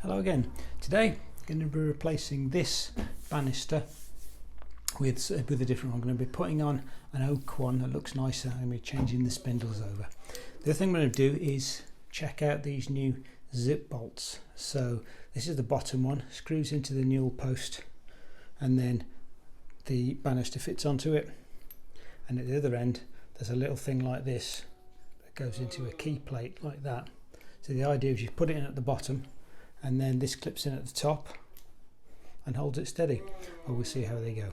Hello again. Today I'm going to be replacing this banister with a different one. I'm going to be putting on an oak one that looks nicer. I'm going to be changing the spindles over. The other thing I'm going to do is check out these new zip bolts. So this is the bottom one, screws into the newel post, and then the banister fits onto it. And at the other end there's a little thing like this that goes into a key plate like that. So the idea is you put it in at the bottom, and then this clips in at the top and holds it steady. Well, we'll see how they go.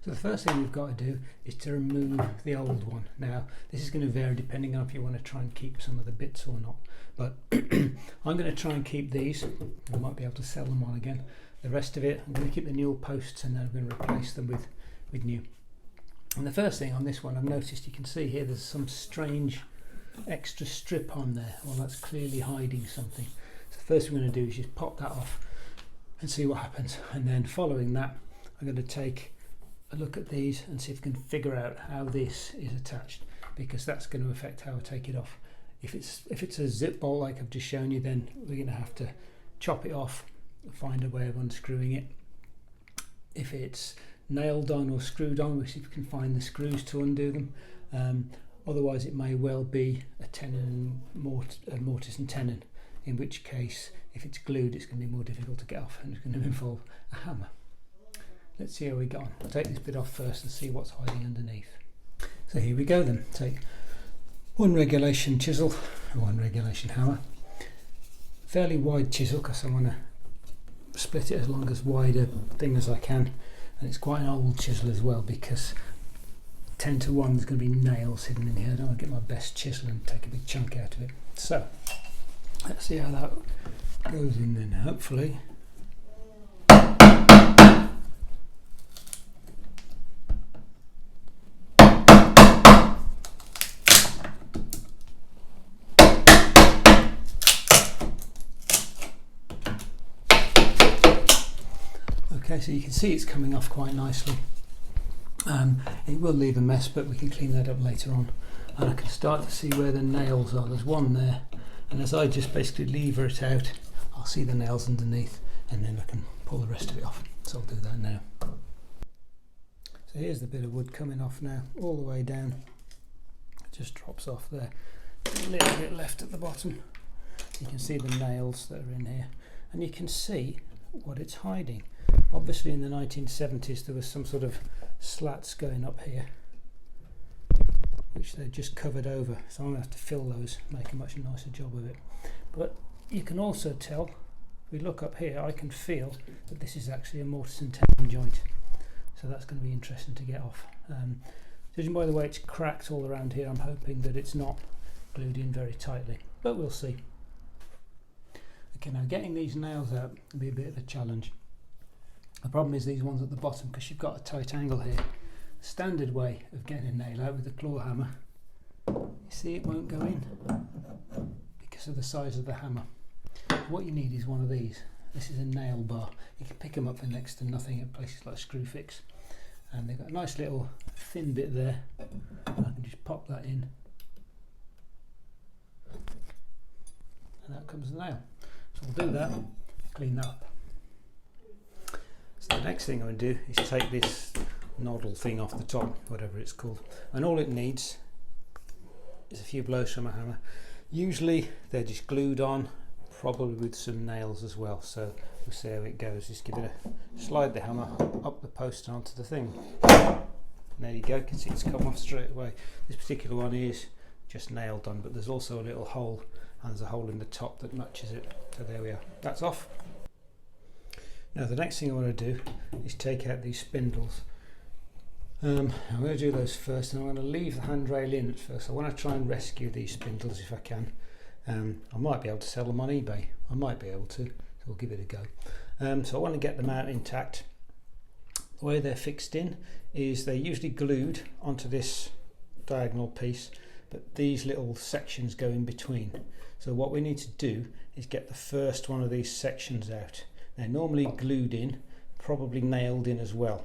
So the first thing we've got to do is to remove the old one. Now this is going to vary depending on if you want to try and keep some of the bits or not, but I'm going to try and keep these. I might be able to sell them on again. The rest of it I'm going to keep the newel posts, and then I'm going to replace them with new. And the first thing on this one, I've noticed, you can see here there's some strange extra strip on there. Well, that's clearly hiding something. So the first thing we're going to do is just pop that off and see what happens, and then following that I'm going to take a look at these and see if we can figure out how this is attached, because that's going to affect how I take it off. If it's a zip bolt like I've just shown you, then we're going to have to chop it off and find a way of unscrewing it. If it's nailed on or screwed on, we'll see if we can find the screws to undo them. Otherwise it may well be a tenon, mortise and tenon, in which case if it's glued it's going to be more difficult to get off, and it's going to involve a hammer. Let's see how we go on. I'll take this bit off first and see what's hiding underneath. So here we go then. Take one regulation chisel, one regulation hammer, fairly wide chisel because I want to split it as long as wide a thing as I can, and it's quite an old chisel as well, because 10 to 1 there's going to be nails hidden in here. I don't want to get my best chisel and take a big chunk out of it. So let's see how that goes in then, hopefully. Okay, so you can see it's coming off quite nicely. It will leave a mess, but we can clean that up later on, and I can start to see where the nails are. There's one there, and as I just basically lever it out, I'll see the nails underneath, and then I can pull the rest of it off. So I'll do that now. So here's the bit of wood coming off now, all the way down. It just drops off there. A little bit left at the bottom. You can see the nails that are in here, and you can see what it's hiding. Obviously in the 1970s there was some sort of slats going up here which they just covered over, so I'm going to have to fill those, make a much nicer job of it. But you can also tell, if we look up here, I can feel that this is actually a mortise and tenon joint, so that's going to be interesting to get off. Judging by the way it's cracked all around here, I'm hoping that it's not glued in very tightly, but we'll see. Okay, now getting these nails out will be a bit of a challenge. The problem is these ones at the bottom, because you've got a tight angle here. The standard way of getting a nail out with a claw hammer, you see it won't go in because of the size of the hammer. What you need is one of these. This is a nail bar. You can pick them up for next to nothing at places like Screwfix, and they've got a nice little thin bit there. I can just pop that in, and out comes the nail. So we'll do that, clean that up. So the next thing I'm going to do is take this noddle thing off the top, whatever it's called, and all it needs is a few blows from a hammer. Usually they're just glued on, probably with some nails as well, so we'll see how it goes. Just give it a slide, the hammer up the post and onto the thing. And there you go, you can see it's come off straight away. This particular one is just nailed on, but there's also a little hole, and there's a hole in the top that matches it. So there we are, that's off. Now the next thing I want to do is take out these spindles. I'm going to do those first, and I'm going to leave the handrail in at first. I want to try and rescue these spindles if I can. I might be able to sell them on eBay. I might be able to, so we'll give it a go. So I want to get them out intact. The way they're fixed in is they're usually glued onto this diagonal piece, but these little sections go in between. So what we need to do is get the first one of these sections out. They're normally glued in, probably nailed in as well,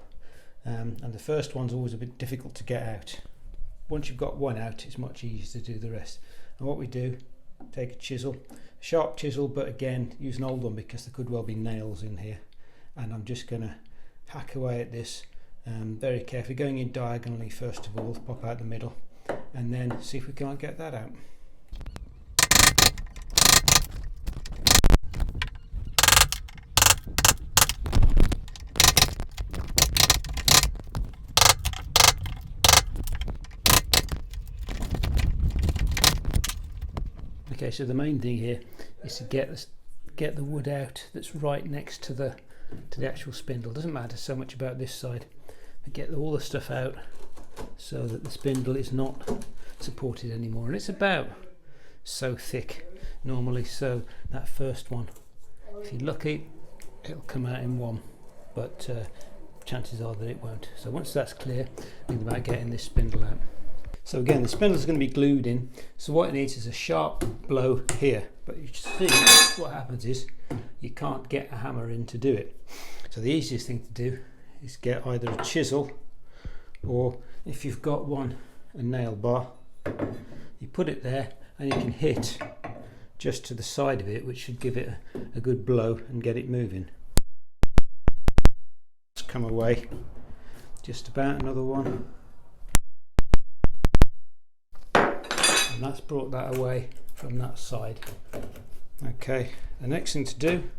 and the first one's always a bit difficult to get out. Once you've got one out, it's much easier to do the rest. And what we do take a chisel, a sharp chisel, but again use an old one because there could well be nails in here, and I'm just going to hack away at this very carefully, going in diagonally first of all, pop out the middle, and then see if we can't get that out. Okay, so the main thing here is to get the wood out that's right next to the actual spindle. It doesn't matter so much about this side, but get all the stuff out so that the spindle is not supported anymore. And it's about so thick normally, so that first one, if you're lucky, it'll come out in one, but chances are that it won't. So once that's clear, think about getting this spindle out. So again, the spindle is going to be glued in, so what it needs is a sharp blow here, but you see what happens is you can't get a hammer in to do it. So the easiest thing to do is get either a chisel, or if you've got one, a nail bar. You put it there and you can hit just to the side of it, which should give it a good blow and get it moving. Let's come away, just about another one. And that's brought that away from that side. Okay, the next thing to do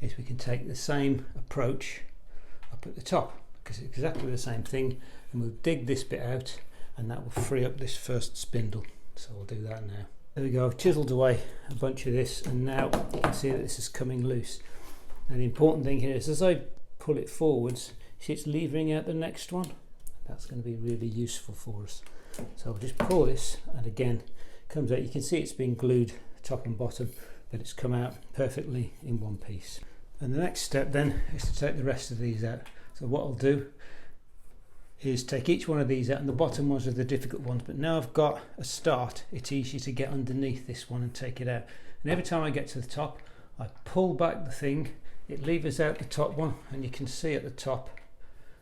is we can take the same approach up at the top, because it's exactly the same thing, and we'll dig this bit out and that will free up this first spindle. So we'll do that now. There we go, I've chiseled away a bunch of this, and now you can see that this is coming loose. And the important thing here is as I pull it forwards, see it's levering out the next one. That's going to be really useful for us. So I'll just pull this, and again comes out. You can see it's been glued top and bottom, but it's come out perfectly in one piece. And the next step then is to take the rest of these out. So what I'll do is take each one of these out, and the bottom ones are the difficult ones, but now I've got a start, it's easy to get underneath this one and take it out. And every time I get to the top, I pull back the thing, it levers out the top one, and you can see at the top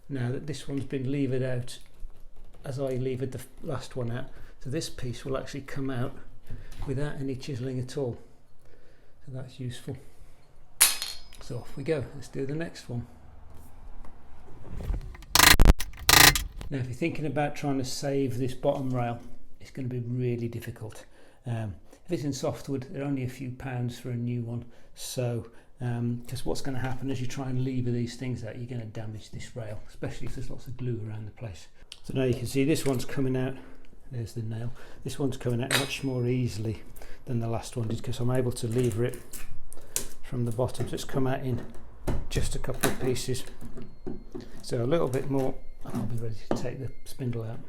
now that this one's been levered out as I levered the last one out. So this piece will actually come out without any chiseling at all. So that's useful. So off we go, let's do the next one. Now if you're thinking about trying to save this bottom rail, it's going to be really difficult. If it's in softwood, they're only a few pounds for a new one. So because what's going to happen as you try and lever these things out, you're going to damage this rail, especially if there's lots of glue around the place. So now you can see this one's coming out, there's the nail, this one's coming out much more easily than the last one did, because I'm able to lever it from the bottom, so it's come out in just a couple of pieces. So a little bit more and I'll be ready to take the spindle out.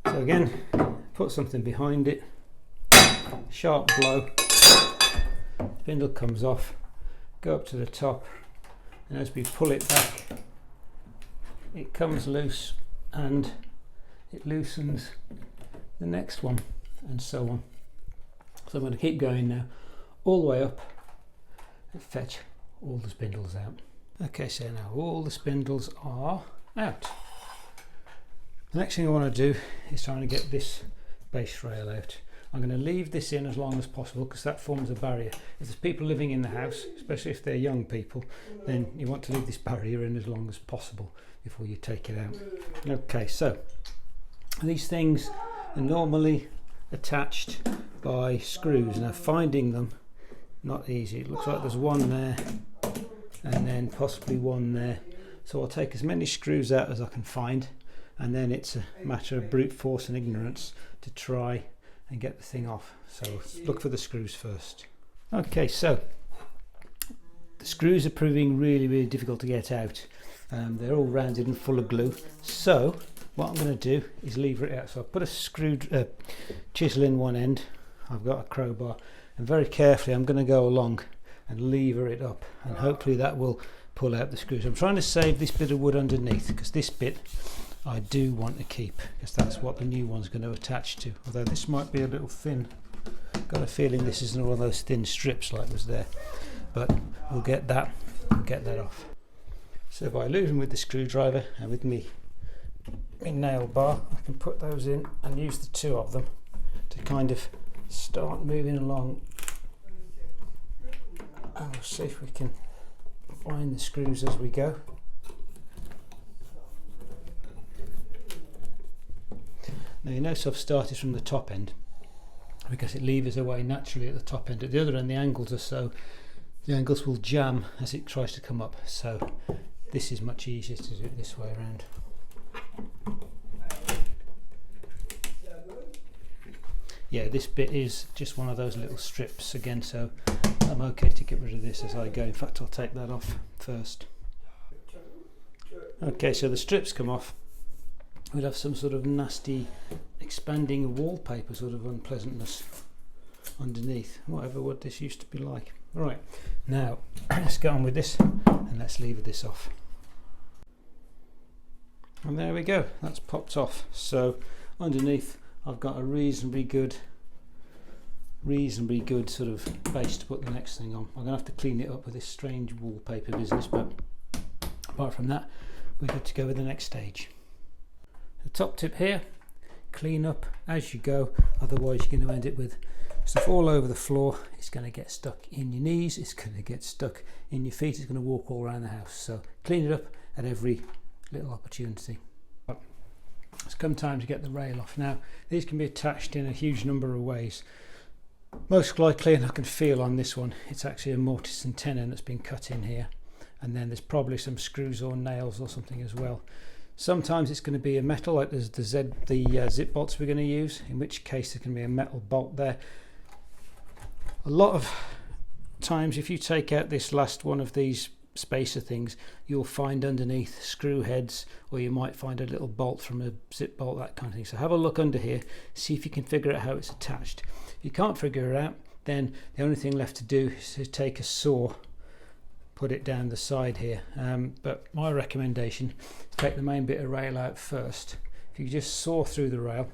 So again, put something behind it, sharp blow, spindle comes off, go up to the top, and as we pull it back it comes loose and it loosens the next one, and so on. So I'm going to keep going now all the way up and fetch all the spindles out. Okay, so now all the spindles are out. The next thing I want to do is trying to get this base rail out. I'm going to leave this in as long as possible because that forms a barrier. If there's people living in the house, especially if they're young people, then you want to leave this barrier in as long as possible before you take it out. Okay, so these things are normally attached by screws. Now finding them, not easy. It looks like there's one there and then possibly one there. So I'll take as many screws out as I can find, and then it's a matter of brute force and ignorance to try and get the thing off. So look for the screws first. Okay, so the screws are proving really difficult to get out. They're all rounded and full of glue. So what I'm going to do is lever it out. So I'll put a chisel in one end. I've got a crowbar, and very carefully I'm going to go along and lever it up, and hopefully that will pull out the screws. I'm trying to save this bit of wood underneath because this bit I do want to keep, because that's what the new one's going to attach to, although this might be a little thin. Got a feeling this isn't one of those thin strips like was there, but we'll get that off. So by lubing with the screwdriver and with my nail bar, I can put those in and use the two of them to kind of start moving along and we'll see if we can find the screws as we go. Now you notice I've started from the top end because it levers away naturally at the top end. At the other end the angles are so, the angles will jam as it tries to come up, so this is much easier to do it this way around. Yeah, this bit is just one of those little strips again, so I'm okay to get rid of this as I go. In fact, I'll take that off first. Okay, so the strips come off. We'll have some sort of nasty expanding wallpaper sort of unpleasantness underneath, whatever what this used to be like. Right, now let's get on with this and let's lever this off. And there we go, that's popped off. So underneath I've got a reasonably good sort of base to put the next thing on. I'm going to have to clean it up with this strange wallpaper business, but apart from that we're good to go with the next stage. The top tip here, clean up as you go, otherwise you're going to end up with stuff all over the floor. It's going to get stuck in your knees, it's going to get stuck in your feet, it's going to walk all around the house. So clean it up at every little opportunity. It's come time to get the rail off. Now these can be attached in a huge number of ways. Most likely, and I can feel on this one, it's actually a mortise and tenon that's been cut in here, and then there's probably some screws or nails or something as well. Sometimes it's going to be a metal, like there's the zip bolts we're going to use, in which case there can be a metal bolt there. A lot of times if you take out this last one of these spacer things, you'll find underneath screw heads, or you might find a little bolt from a zip bolt, that kind of thing. So have a look under here, see if you can figure out how it's attached. If you can't figure it out, then the only thing left to do is to take a saw, put it down the side here, but my recommendation is to take the main bit of rail out first. If you just saw through the rail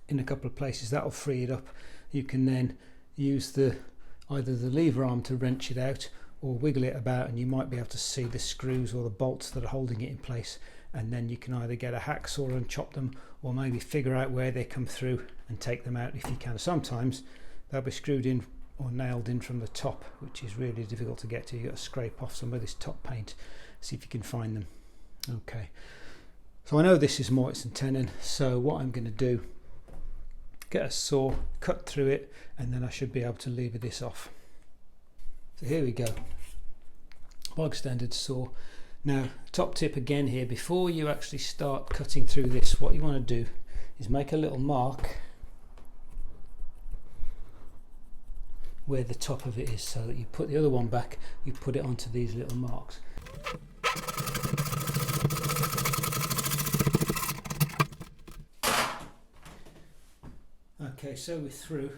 in a couple of places, that'll free it up. You can then use either the lever arm to wrench it out or wiggle it about, and you might be able to see the screws or the bolts that are holding it in place, and then you can either get a hacksaw and chop them, or maybe figure out where they come through and take them out if you can. Sometimes they'll be screwed in or nailed in from the top, which is really difficult to get to. You've got to scrape off some of this top paint, see if you can find them. Okay, so I know this is mortise and tenon, so what I'm going to do, get a saw, cut through it, and then I should be able to lever this off. So here we go, bog standard saw. Now top tip again here, before you actually start cutting through this, what you want to do is make a little mark where the top of it is, so that you put the other one back, you put it onto these little marks. Okay, so we're through,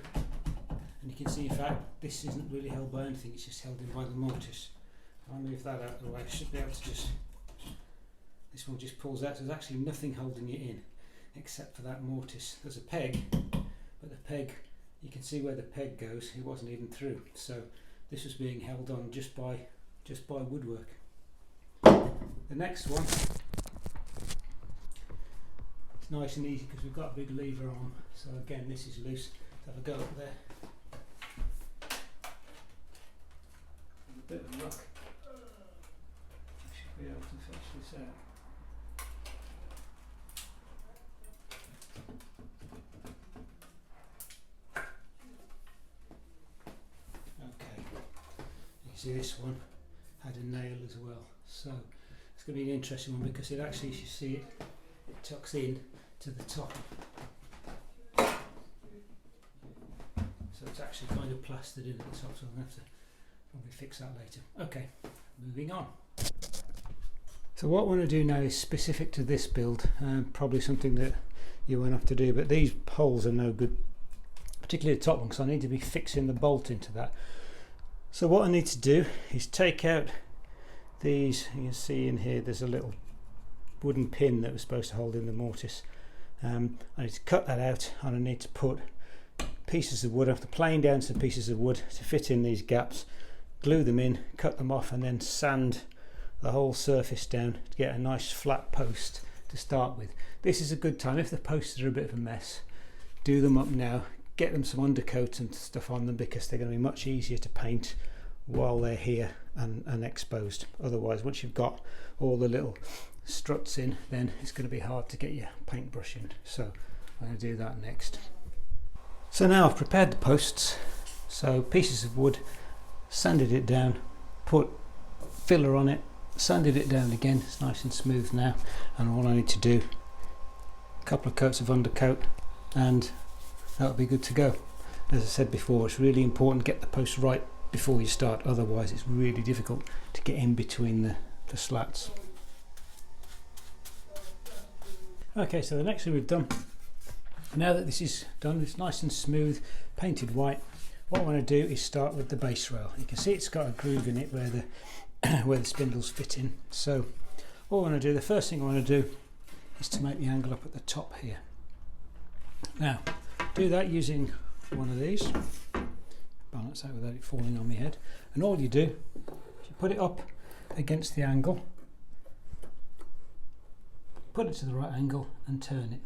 and you can see in fact this isn't really held by anything, it's just held in by the mortise. If I move that out of the way, I should be able to just, this one just pulls out, so there's actually nothing holding it in except for that mortise. There's a peg, but the peg, you can see where the peg goes, it wasn't even through, so this was being held on just by woodwork. The next one, it's nice and easy because we've got a big lever arm, so again this is loose. Let's have a go up there. A bit of luck, I should be able to fetch this out. See, this one had a nail as well, so it's going to be an interesting one because it actually, as you see it, it tucks in to the top, so it's actually kind of plastered in at the top, so I'm going to have to probably fix that later. Okay, moving on. So what I want to do now is specific to this build, probably something that you won't have to do, but these holes are no good, particularly the top one, because I need to be fixing the bolt into that. So what I need to do is take out these, you can see in here there's a little wooden pin that was supposed to hold in the mortise. I need to cut that out, and I need to put pieces of wood, I have to plane down some pieces of wood to fit in these gaps, glue them in, cut them off, and then sand the whole surface down to get a nice flat post to start with. This is a good time, if the posts are a bit of a mess, do them up now, get them some undercoat and stuff on them, because they're going to be much easier to paint while they're here and exposed. Otherwise, once you've got all the little struts in, then it's going to be hard to get your paintbrush in. So I'm going to do that next. So now I've prepared the posts. So pieces of wood, sanded it down, put filler on it, sanded it down again. It's nice and smooth now, and all I need to do, a couple of coats of undercoat, and that'll be good to go. As I said before, it's really important to get the post right before you start, otherwise it's really difficult to get in between the slats. Okay, so the next thing we've done, now that this is done, it's nice and smooth, painted white, what I want to do is start with the base rail. You can see it's got a groove in it where the spindles fit in. So all I want to do, the first thing I want to do is to make the angle up at the top here. Now do that using one of these, balance that without it falling on my head, and all you do is you put it up against the angle, put it to the right angle and turn it.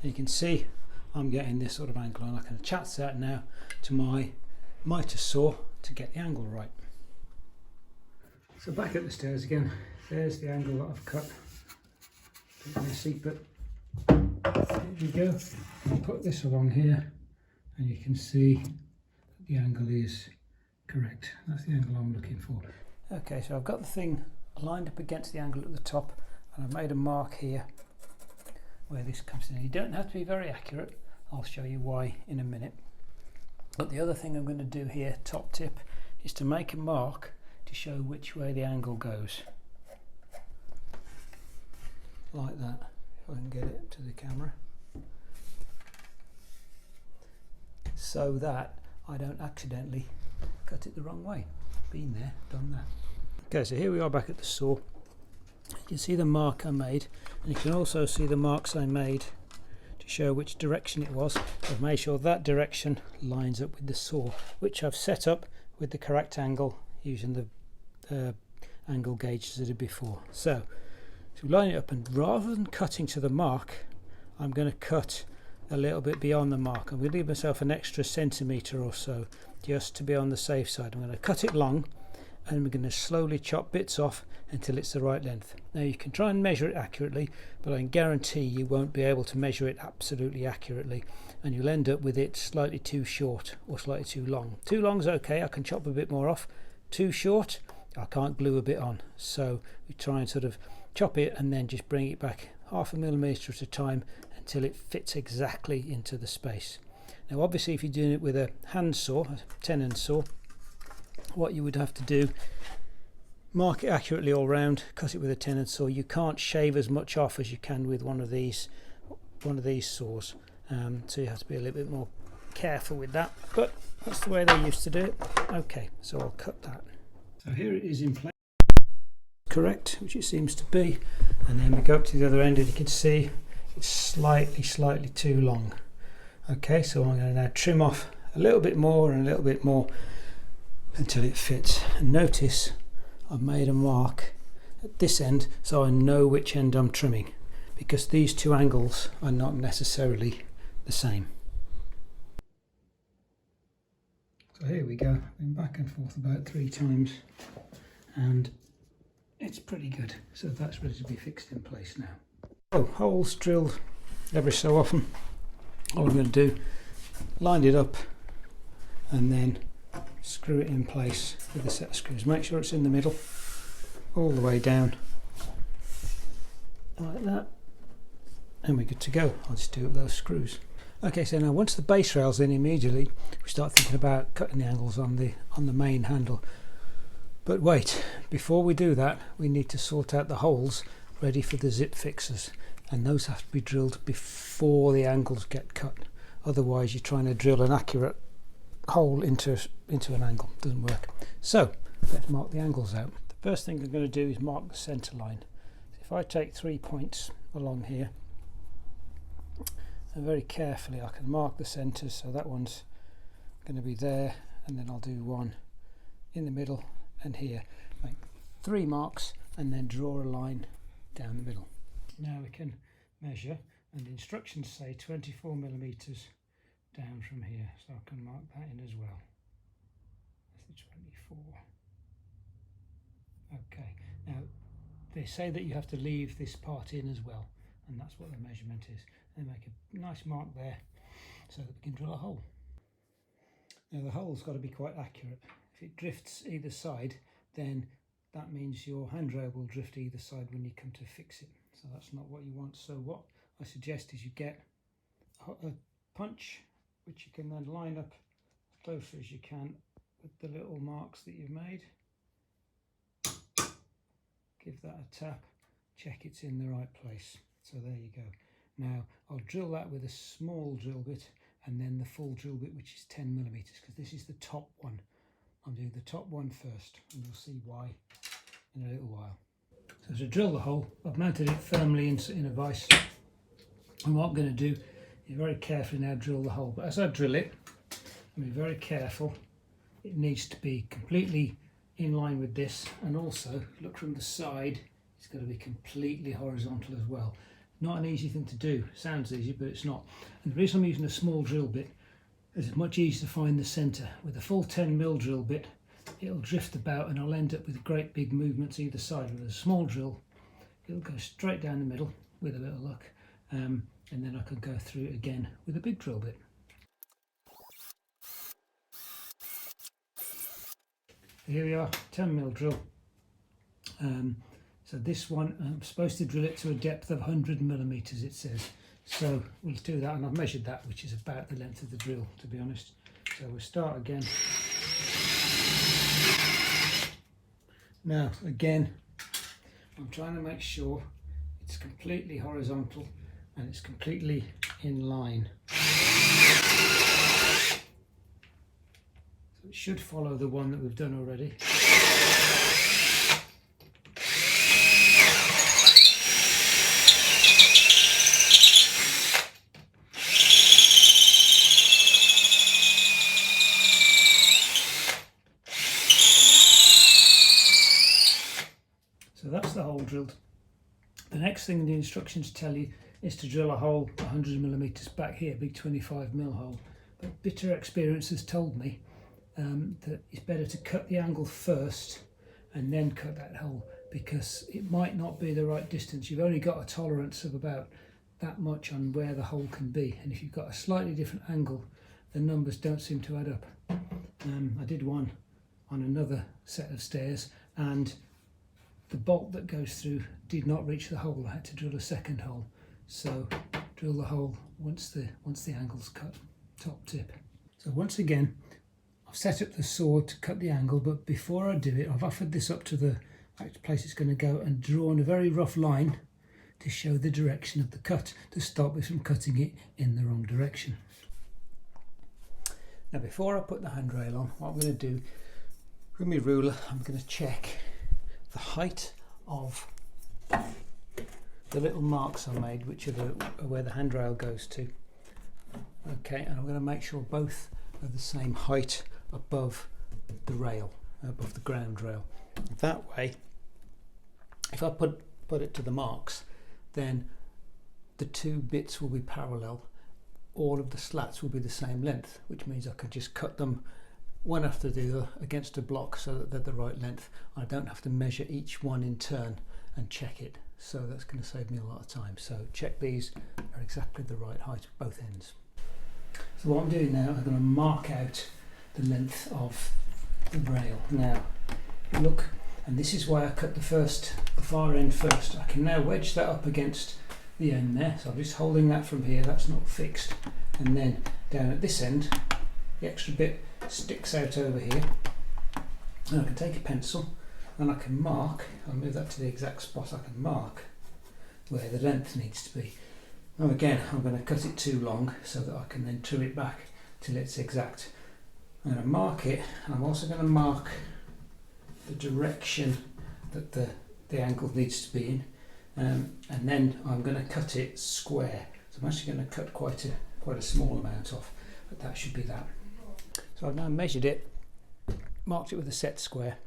And you can see I'm getting this sort of angle, and I can attach that now to my mitre saw to get the angle right. So back at the stairs again, there's the angle that I've cut. A bit messy, but here we go. I'll put this along here, and you can see that the angle is correct. That's the angle I'm looking for. Okay, so I've got the thing lined up against the angle at the top, and I've made a mark here where this comes in. You don't have to be very accurate, I'll show you why in a minute. But the other thing I'm going to do here, top tip, is to make a mark to show which way the angle goes. Like that, if I can get it to the camera. So that I don't accidentally cut it the wrong way. Been there, done that. Okay, so here we are back at the saw. You can see the mark I made, and you can also see the marks I made to show which direction it was. I've made sure that direction lines up with the saw, which I've set up with the correct angle using the angle gauge as I did before. So to line it up, and rather than cutting to the mark, I'm going to cut a little bit beyond the mark. I'm going to leave myself an extra centimetre or so just to be on the safe side. I'm going to cut it long, and we're going to slowly chop bits off until it's the right length. Now you can try and measure it accurately, but I can guarantee you won't be able to measure it absolutely accurately, and you'll end up with it slightly too short or slightly too long. Too long is okay, I can chop a bit more off. Too short, I can't glue a bit on. So we try and sort of chop it and then just bring it back 0.5 millimetre at a time until it fits exactly into the space. Now obviously if you're doing it with a hand saw, a tenon saw, what you would have to do, mark it accurately all round, cut it with a tenon saw. You can't shave as much off as you can with one of these saws, so you have to be a little bit more careful with that, but that's the way they used to do it. Okay, so I'll cut that. So here it is in place, correct, which it seems to be, and then we go up to the other end, and you can see it's slightly too long. Okay, so I'm going to now trim off a little bit more and a little bit more until it fits. And notice I've made a mark at this end so I know which end I'm trimming, because these two angles are not necessarily the same. So here we go, been back and forth about 3 times, and it's pretty good. So that's ready to be fixed in place now. So holes drilled every so often. All I'm going to do, line it up and then screw it in place with a set of screws. Make sure it's in the middle, all the way down, like that, and we're good to go. I'll just do up those screws. Okay, so now once the base rail's in, immediately we start thinking about cutting the angles on the main handle. But wait, before we do that, we need to sort out the holes ready for the zip fixers, and those have to be drilled before the angles get cut. Otherwise you're trying to drill an accurate hole into an angle, doesn't work. So let's mark the angles out. The first thing I'm going to do is mark the center line. So if I take 3 points along here, and very carefully I can mark the centers, so that one's going to be there, and then I'll do one in the middle and here. Make 3 marks and then draw a line down the middle. Now we can measure, and the instructions say 24 millimeters down from here, so I can mark that in as well. That's the 24. Okay, now they say that you have to leave this part in as well, and that's what the measurement is. They make a nice mark there so that we can drill a hole. Now the hole's got to be quite accurate. If it drifts either side, then that means your handrail will drift either side when you come to fix it. So that's not what you want. So what I suggest is you get a punch, which you can then line up as close as you can with the little marks that you've made. Give that a tap, check it's in the right place. So there you go. Now I'll drill that with a small drill bit and then the full drill bit, which is 10mm, because this is the top one. I'm doing the top one first, and you'll see why in a little while. So to drill the hole, I've mounted it firmly in a vise. And what I'm going to do is very carefully now drill the hole. But as I drill it, I'll be very careful. It needs to be completely in line with this, and also look from the side, it's got to be completely horizontal as well. Not an easy thing to do. Sounds easy, but it's not. And the reason I'm using a small drill bit is it's much easier to find the centre. With a full 10mm drill bit, it'll drift about and I'll end up with great big movements either side. With a small drill, it'll go straight down the middle with a little luck, and then I can go through it again with a big drill bit. Here we are, 10mm drill. So this one, I'm supposed to drill it to a depth of 100mm, it says. So we'll do that, and I've measured that, which is about the length of the drill, to be honest. So we'll start again. Now, again, I'm trying to make sure it's completely horizontal and it's completely in line. So it should follow the one that we've done already. So that's the hole drilled. The next thing the instructions tell you is to drill a hole 100mm back here, big 25mm hole. But bitter experience has told me that it's better to cut the angle first and then cut that hole, because it might not be the right distance. You've only got a tolerance of about that much on where the hole can be, and if you've got a slightly different angle, the numbers don't seem to add up. I did one on another set of stairs, and the bolt that goes through did not reach the hole. I had to drill a second hole. So drill the hole once the angle's cut, top tip. So once again, I've set up the saw to cut the angle, but before I do it, I've offered this up to the place it's going to go and drawn a very rough line to show the direction of the cut, to stop me from cutting it in the wrong direction. Now before I put the handrail on, what I'm going to do, with my ruler, I'm going to check the height of the little marks I made, which are where the handrail goes to. Okay, and I'm going to make sure both are the same height above the rail, above the ground rail. That way, if I put it to the marks, then the two bits will be parallel. All of the slats will be the same length, which means I could just cut them one after the other against a block so that they're the right length. I don't have to measure each one in turn and check it, so that's going to save me a lot of time. So check these are exactly the right height at both ends. So what I'm doing now, I'm going to mark out the length of the rail. Now look, and this is why I cut the far end first. I can now wedge that up against the end there, so I'm just holding that from here, that's not fixed, and then down at this end the extra bit sticks out over here, and I can take a pencil and I can mark, I'll move that to the exact spot, I can mark where the length needs to be. Now again, I'm going to cut it too long so that I can then trim it back till it's exact. I'm going to mark it, and I'm also going to mark the direction that the angle needs to be in, and then I'm going to cut it square. So I'm actually going to cut quite a small amount off, but that should be that. So I've now measured it, marked it with a set square,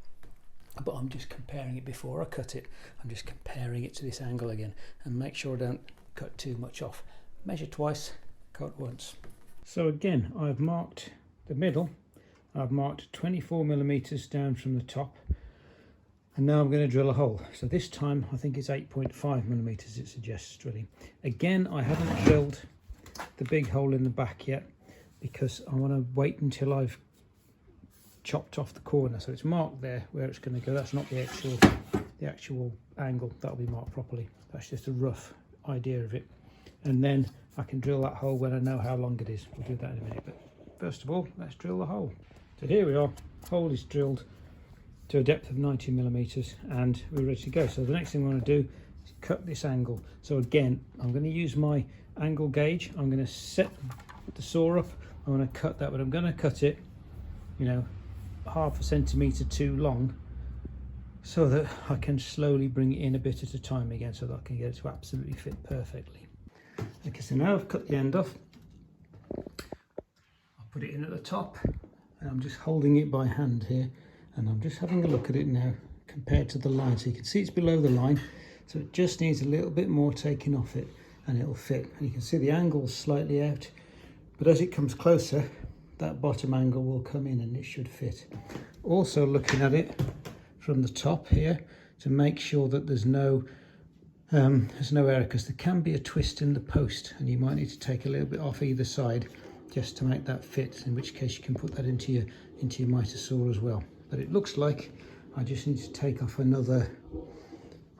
but I'm just comparing it before I cut it. I'm just comparing it to this angle again, and make sure I don't cut too much off. Measure twice, cut once. So again, I've marked the middle, I've marked 24 millimeters down from the top, and now I'm going to drill a hole. So this time I think it's 8.5 millimeters it suggests drilling. Again, I haven't drilled the big hole in the back yet because I want to wait until I've chopped off the corner. So it's marked there where it's going to go. That's not the actual angle. That'll be marked properly. That's just a rough idea of it. And then I can drill that hole when I know how long it is. We'll do that in a minute. But first of all, let's drill the hole. So here we are. Hole is drilled to a depth of 90 millimeters and we're ready to go. So the next thing we want to do is cut this angle. So again, I'm going to use my angle gauge. I'm going to set the saw up. I'm going to cut that, but I'm going to cut it, you know, half a centimetre too long so that I can slowly bring it in a bit at a time again so that I can get it to absolutely fit perfectly. Okay, so now I've cut the end off. I'll put it in at the top and I'm just holding it by hand here and I'm just having a look at it now compared to the line. So you can see it's below the line, so it just needs a little bit more taking off it and it'll fit. And you can see the angle's slightly out, but as it comes closer, that bottom angle will come in and it should fit. Also looking at it from the top here to make sure that there's no error, because there can be a twist in the post and you might need to take a little bit off either side just to make that fit, in which case you can put that into your mitre saw as well. But it looks like I just need to take off another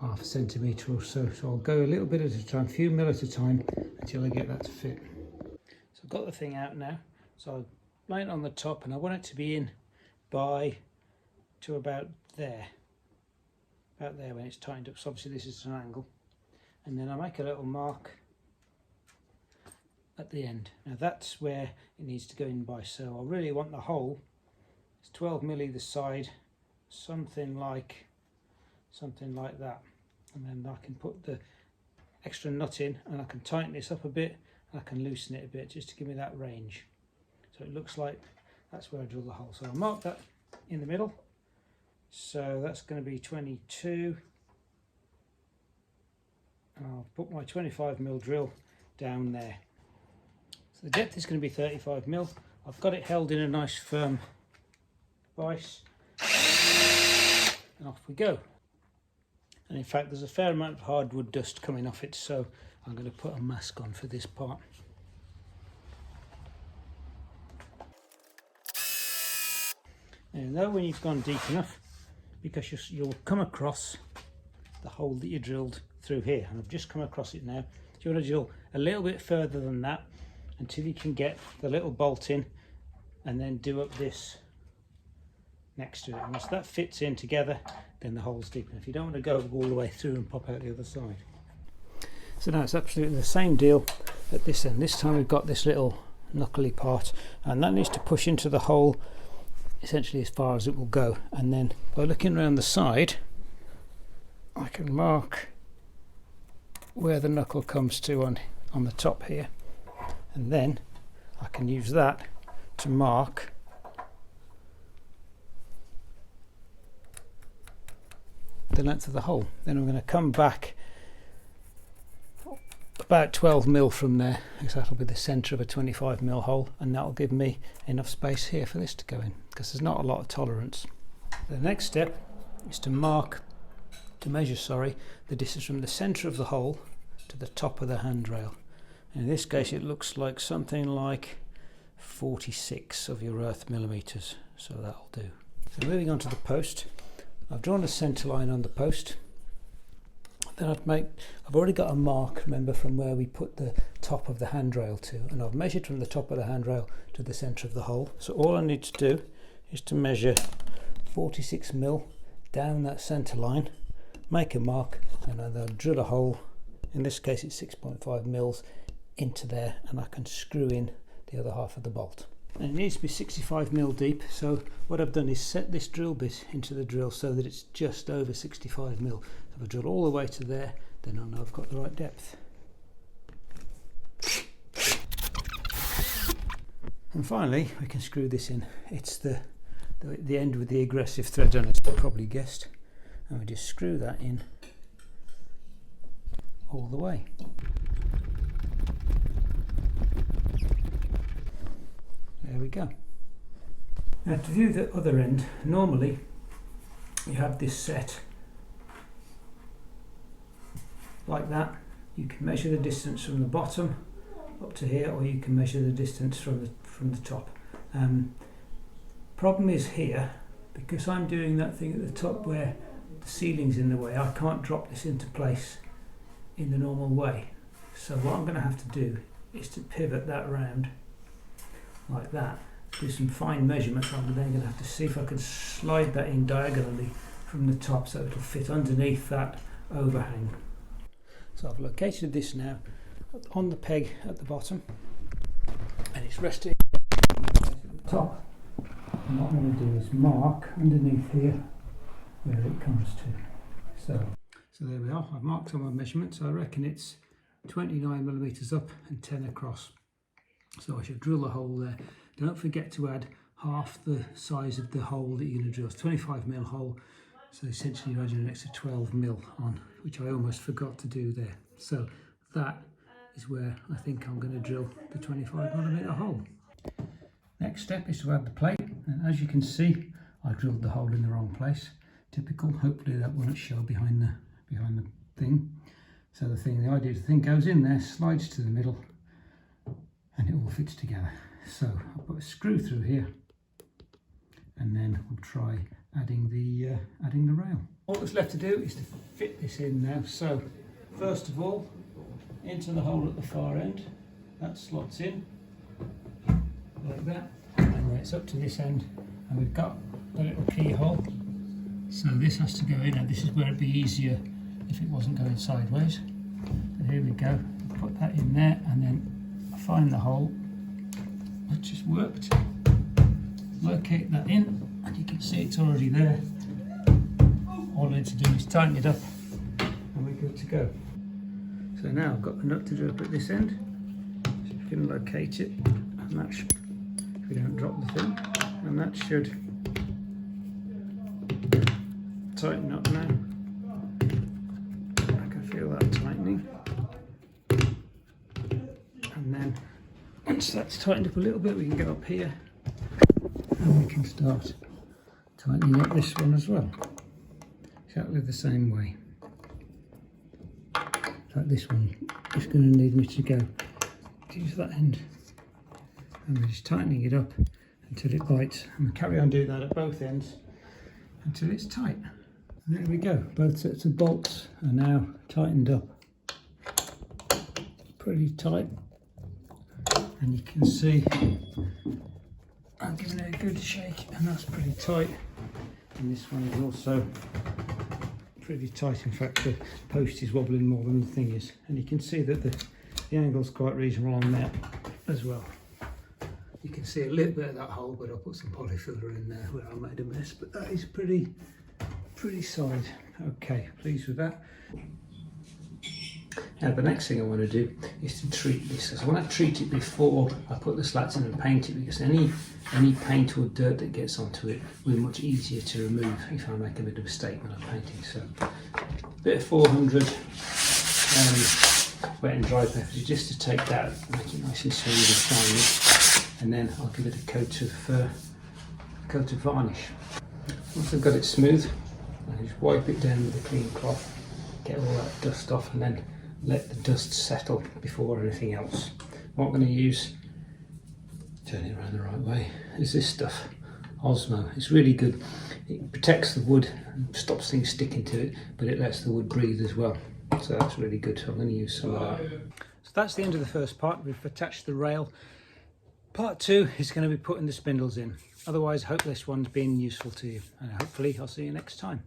half a centimetre or so. So I'll go a little bit at a time, a few mil at a time until I get that to fit. So I've got the thing out now. So I'll lay it on the top and I want it to be in to about there. About there when it's tightened up. So obviously this is an angle. And then I make a little mark at the end. Now that's where it needs to go in by. So I really want the hole, it's 12 mil either side, something like that. And then I can put the extra nut in and I can tighten this up a bit and I can loosen it a bit just to give me that range. So it looks like that's where I drill the hole. So I'll mark that in the middle. So that's going to be 22. And I'll put my 25 mil drill down there. So the depth is going to be 35 mil. I've got it held in a nice firm vise. And off we go. And in fact there's a fair amount of hardwood dust coming off it, so I'm going to put a mask on for this part. Now you know when you've gone deep enough, because you'll come across the hole that you drilled through here, and I've just come across it now. So you want to drill a little bit further than that until you can get the little bolt in, and then do up this next to it. And once that fits in together, then the hole's deep enough. You don't want to go all the way through and pop out the other side. So now it's absolutely the same deal at this end. This time we've got this little knuckly part, and that needs to push into the hole essentially as far as it will go. And then by looking around the side, I can mark where the knuckle comes to on the top here, and then I can use that to mark the length of the hole. Then I'm going to come back about 12 mil from there, because that'll be the centre of a 25 mil hole, and that'll give me enough space here for this to go in, because there's not a lot of tolerance. The next step is to measure the distance from the centre of the hole to the top of the handrail. In this case it looks like something like 46 of your earth millimeters, so that'll do. So moving on to the post, I've drawn a centre line on the post. Then I've already got a mark, remember, from where we put the top of the handrail to, and I've measured from the top of the handrail to the centre of the hole. So all I need to do is to measure 46 mil down that centre line, make a mark, and then I'll drill a hole. In this case it's 6.5 mils into there, and I can screw in the other half of the bolt. And it needs to be 65 mil deep, so what I've done is set this drill bit into the drill so that it's just over 65 mil. So if I drill all the way to there, then I know I've got the right depth. And finally we can screw this in. It's the end with the aggressive thread on it, as you probably guessed, and we just screw that in all the way. There we go. Now to view the other end, normally you have this set like that. You can measure the distance from the bottom up to here, or you can measure the distance from the top. Problem is here, because I'm doing that thing at the top where the ceiling's in the way, I can't drop this into place in the normal way. So what I'm going to have to do is to pivot that round like that, do some fine measurements. I'm then going to have to see if I can slide that in diagonally from the top so it'll fit underneath that overhang. So I've located this now on the peg at the bottom, and it's resting on the top. And what I'm going to do is mark underneath here where it comes to. So there we are. I've marked on my measurements. I reckon it's 29mm up and 10 across. So I should drill a hole there. Don't forget to add half the size of the hole that you're going to drill. It's 25mm hole, so essentially you're adding an extra 12mm on, which I almost forgot to do there. So that is where I think I'm going to drill the 25mm hole. Next step is to add the plate, and as you can see, I drilled the hole in the wrong place. Typical. Hopefully that won't show behind the thing. So the idea is the thing goes in there, slides to the middle, and it all fits together. So I'll put a screw through here, and then we'll try adding the rail. All that's left to do is to fit this in now. So first of all, into the hole at the far end, that slots in like that, and then it's up to this end, and we've got a little keyhole. So this has to go in, and this is where it'd be easier if it wasn't going sideways. And here we go, put that in there, and then find the hole that just worked. Locate that in, and you can see it's already there. All I need to do is tighten it up, and we're good to go. So now I've got the nut to do up at this end. So you can locate it, and that should, if we don't drop the thing, and that should tighten up now. I can feel that tightening. And then once that's tightened up a little bit, we can go up here and we can start tightening up this one as well. Exactly the same way. Like this one is going to need me to go use that end. And we're just tightening it up until it bites. And we'll carry on doing that at both ends until it's tight. And there we go, both sets of bolts are now tightened up pretty tight, and you can see I'm giving it a good shake, and that's pretty tight, and this one is also pretty tight. In fact, the post is wobbling more than the thing is, and you can see that the angle's quite reasonable on there as well. You can see a little bit of that hole, but I'll put some polyfiller in there where I made a mess, but that is pretty solid. Okay, pleased with that. Now the next thing I want to do is to treat this. So I want to treat it before I put the slats in and paint it, because any paint or dirt that gets onto it will be much easier to remove if I make a bit of a mistake when I'm painting. So a bit of 400 wet and dry pepper just to take that, make it nice and smooth and shiny, and then I'll give it a coat of varnish. Once I've got it smooth, I just wipe it down with a clean cloth, get all that dust off, and then let the dust settle before anything else. What I'm going to use, turn it around the right way, is this stuff, Osmo. It's really good. It protects the wood and stops things sticking to it, but it lets the wood breathe as well. So that's really good. So I'm going to use some of that. So that's the end of the first part. We've attached the rail. Part 2 is going to be putting the spindles in. Otherwise, I hope this one's been useful to you, and hopefully I'll see you next time.